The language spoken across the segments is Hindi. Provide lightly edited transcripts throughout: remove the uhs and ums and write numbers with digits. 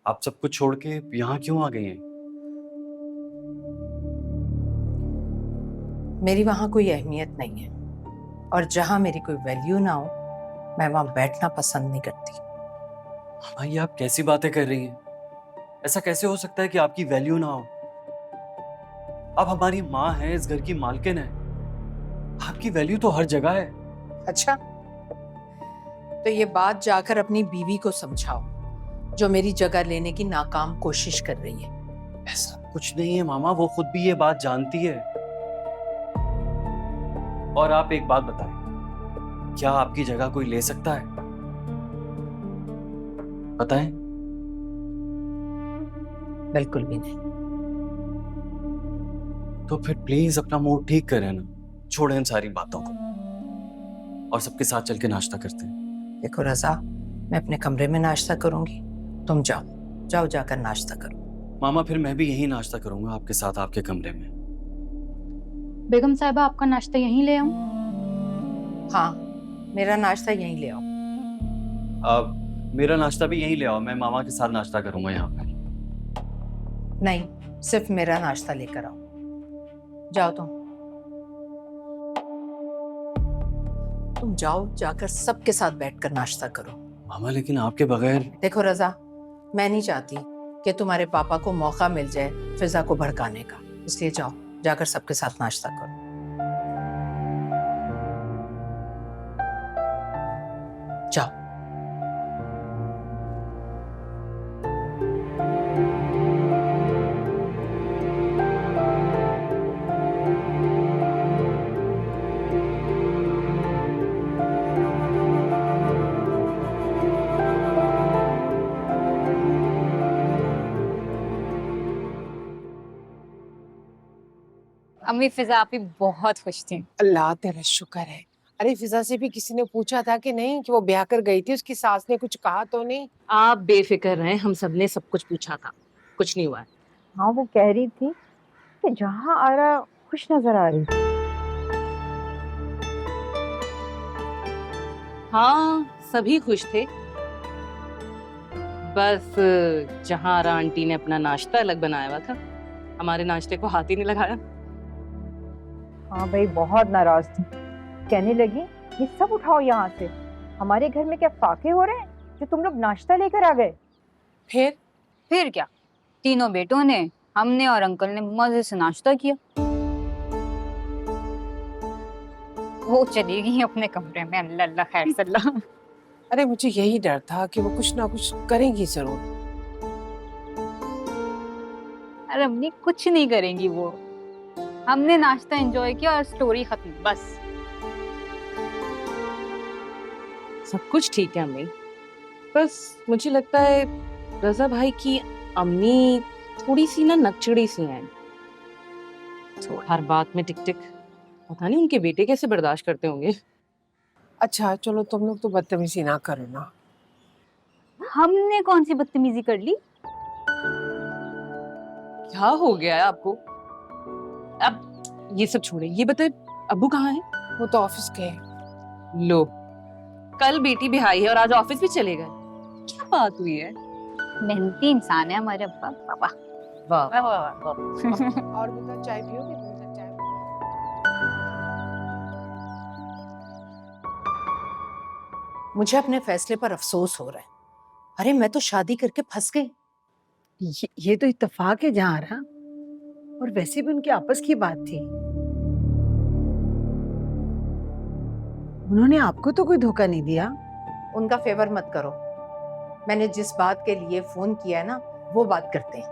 आप सब कुछ छोड़ के यहाँ क्यों आ गई हैं? मेरी वहां कोई अहमियत नहीं है और जहां मेरी कोई वैल्यू ना हो मैं वहां बैठना पसंद नहीं करती। भाई आप कैसी बातें कर रही हैं? ऐसा कैसे हो सकता है कि आपकी वैल्यू ना हो? आप हमारी माँ हैं, इस घर की मालकिन है। आपकी वैल्यू तो हर जगह है। अच्छा, तो ये बात जाकर अपनी बीवी को समझाओ जो मेरी जगह लेने की नाकाम कोशिश कर रही है। ऐसा कुछ नहीं है मामा, वो खुद भी ये बात जानती है। और आप एक बात बताएं, क्या आपकी जगह कोई ले सकता है? बताएं। बिल्कुल भी नहीं। तो फिर प्लीज अपना मूड ठीक करें ना, छोड़ें इन सारी बातों को और सबके साथ चल के नाश्ता करते हैं। देखो रजा, मैं अपने कमरे में नाश्ता करूंगी, तुम जाओ जाओ जाकर नाश्ता करो। मामा फिर मैं भी यही नाश्ता करूंगा आपके साथ, आपके कमरे में। बेगम साहिबा, आपका नाश्ता यहीं ले आऊं? हाँ, मेरा नाश्ता यहीं ले आओ। अब मेरा नाश्ता भी यहीं ले आओ, मैं मामा के साथ नाश्ता करूंगा यहाँ पर। नहीं, सिर्फ मेरा नाश्ता लेकर आओ। जाओ तुम जाओ, जाकर सबके साथ बैठकर नाश्ता करो। मामा लेकिन आपके बगैर। देखो रजा, मैं नहीं चाहती कि तुम्हारे पापा को मौका मिल जाए फिजा को भड़काने का, इसलिए जाओ जाकर सबके साथ नाश्ता करो। जाओ। अम्मी, फिजा आप ही बहुत खुश थी। अल्लाह तेरा शुक्र है। अरे फिजा से भी किसी ने पूछा था कि नहीं कि वो ब्याह कर गई थी, उसकी सास ने कुछ कहा तो नहीं? आप बेफिक्र रहें, हम सबने सब कुछ पूछा था, कुछ नहीं हुआ है। हाँ, वो कह रही थी कि जहाँ आरा खुश नजर आ रही थी। हाँ, सभी खुश थे, बस जहाँ आरा आंटी ने अपना नाश्ता अलग बनाया हुआ था, हमारे नाश्ते को हाथ ही नहीं लगाया। हाँ भाई, बहुत नाराज थी। कहने लगी ये सब उठाओ यहाँ से, हमारे घर में क्या फाके हो रहे हैं जो तुम लोग नाश्ता लेकर आ गए। फिर क्या, तीनों बेटों ने, हमने और अंकल ने मजे से नाश्ता किया। वो चली गई अपने कमरे में, अल्लाह अल्लाह खैर सल्ला। अरे मुझे यही डर था कि वो कुछ ना कुछ करेंगी जरूर। अरे अम्मी, कुछ नहीं करेंगी वो। हमने नाश्ता एंजॉय किया और स्टोरी खत्म, बस। सब कुछ ठीक है अम्मी, बस मुझे लगता है रजा भाई की अम्मी थोड़ी सी ना नकचड़ी सी हैं, तो हर बात में टिक टिक। पता नहीं उनके बेटे कैसे बर्दाश्त करते होंगे। अच्छा चलो, तुम लोग तो बदतमीजी ना करो ना। हमने कौन सी बदतमीजी कर ली? क्या हो गया है आपको? अब ये सब छोड़े, ये बताए अब्बू कहाँ है? वो तो ऑफिस गए। लो, कल बेटी बिहाई है और आज ऑफिस भी चले गए। क्या बात हुई है? मेहनती इंसान है हमारे अब्बा। बाबा वाह। वाह वाह वाह। और बता, चाय पियोगे? चाय। मुझे अपने फैसले पर अफसोस हो रहा है। अरे मैं तो शादी करके फंस गई। ये तो इत्तेफाक है जहाँ रहा, और वैसे भी उनकी आपस की बात थी। उन्होंने आपको तो कोई धोखा नहीं दिया। उनका फेवर मत करो। मैंने जिस बात के लिए फोन किया है ना, वो बात करते हैं।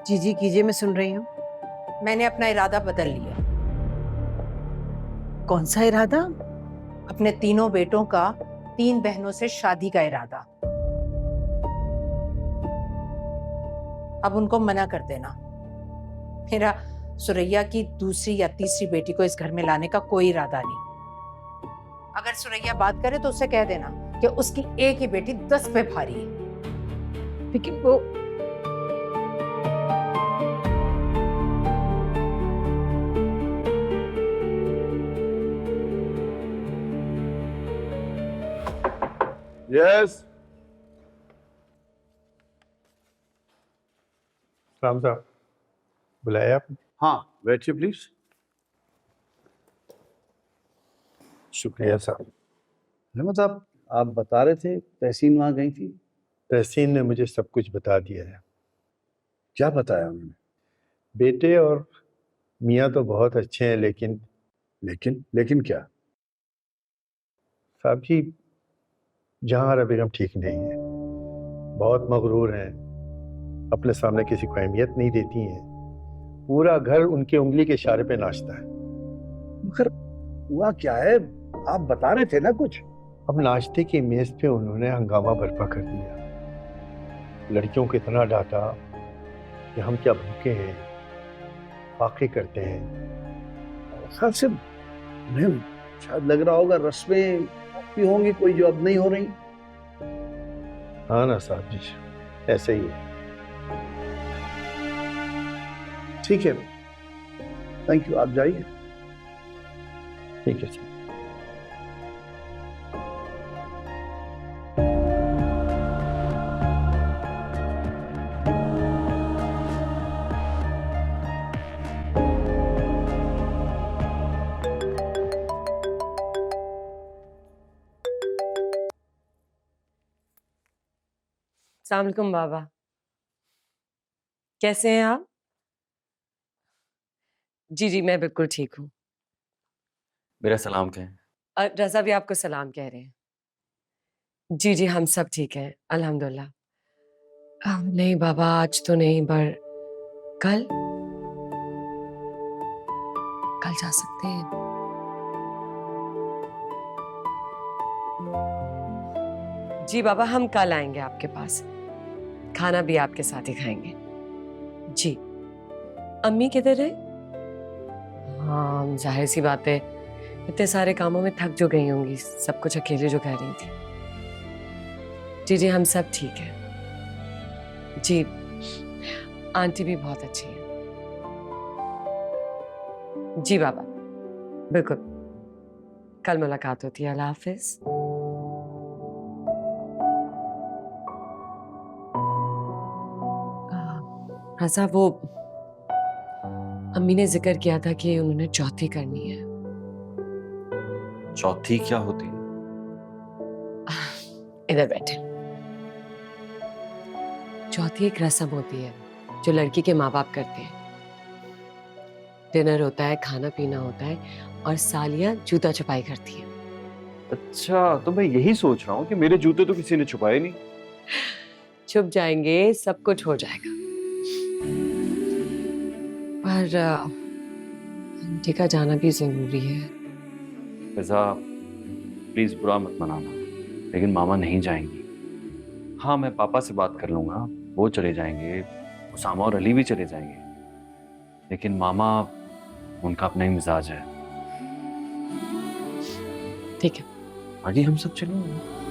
जी जी कीजिए, मैं सुन रही हूँ। मैंने अपना इरादा बदल लिया। कौन सा इरादा? अपने तीनों बेटों का 3 बहनों से शादी का इरादा। अब उनको मना कर देना। मेरा सुरैया की दूसरी या तीसरी बेटी को इस घर में लाने का कोई इरादा नहीं। अगर सुरैया बात करे तो उसे कह देना कि उसकी एक ही बेटी 10 पे भारी है। लेकिन वो यस। सलाम साहब, बुलाया आपने? हाँ, बैठिए प्लीज। शुक्रिया साहब। रहमत साहब, आप बता रहे थे तहसीन वहाँ गई थी। तहसीन ने मुझे सब कुछ बता दिया है। क्या बताया उन्होंने? बेटे और मियाँ तो बहुत अच्छे हैं, लेकिन लेकिन क्या? साहब जी, जहां बेगम ठीक नहीं है, बहुत मगरूर हैं, अपने सामने किसी को अहमियत नहीं देती हैं, पूरा घर उनके उंगली के इशारे पे नाचता है। मगर हुआ क्या है? आप बता रहे थे ना कुछ। अब नाश्ते की मेज पे उन्होंने हंगामा बर्पा कर दिया, लड़कियों को इतना डांटा कि हम क्या भूखे हैं, फाके करते हैं। ख्याल से उन्हें शायद लग रहा होगा रस्में भी होंगी कोई जो अब नहीं हो रही। हाँ ना साहब जी, ऐसे ही है। ठीक है, थैंक यू, आप जाइए। ठीक है सर। अस्सलाम वालेकुम बाबा, कैसे हैं आप? जी जी, मैं बिल्कुल ठीक हूँ। मेरा सलाम कहें। रजा भी आपको सलाम कह रहे हैं। जी जी, हम सब ठीक हैं अल्हम्दुलिल्लाह। नहीं बाबा, आज तो नहीं, पर कल कल जा सकते हैं। जी बाबा, हम कल आएंगे आपके पास, खाना भी आपके साथ ही खाएंगे। जी, अम्मी किधर है? हाँ, जाहिर सी बात है, इतने सारे कामों में थक जो गई होंगी, सब कुछ अकेले जो कर रही थी। जी जी, हम सब ठीक है। जी, आंटी भी बहुत अच्छी है। जी बाबा, बिल्कुल, कल मुलाकात होती है। अल्लाह हाफिज। रज़ा, वो अम्मी ने जिक्र किया था कि उन्होंने चौथी करनी है। चौथी क्या होती है? इधर बैठे। चौथी एक रस्म होती है जो लड़की के माँ बाप करते हैं। डिनर होता है, खाना पीना होता है, और सालियाँ जूता छुपाई करती हैं। अच्छा, तो मैं यही सोच रहा हूँ कि मेरे जूते तो किसी ने छुपाए नहीं। छुप जाएंगे, सब कुछ हो जाएगा, पर आंटी का जाना भी जरूरी है। फिजा, प्लीज बुरा मत मनाना, लेकिन मामा नहीं जाएंगी। हाँ, मैं पापा से बात कर लूंगा, वो चले जाएंगे, उसामा और अली भी चले जाएंगे, लेकिन मामा, उनका अपना ही मिजाज है। ठीक है, आगे हम सब चलेंगे।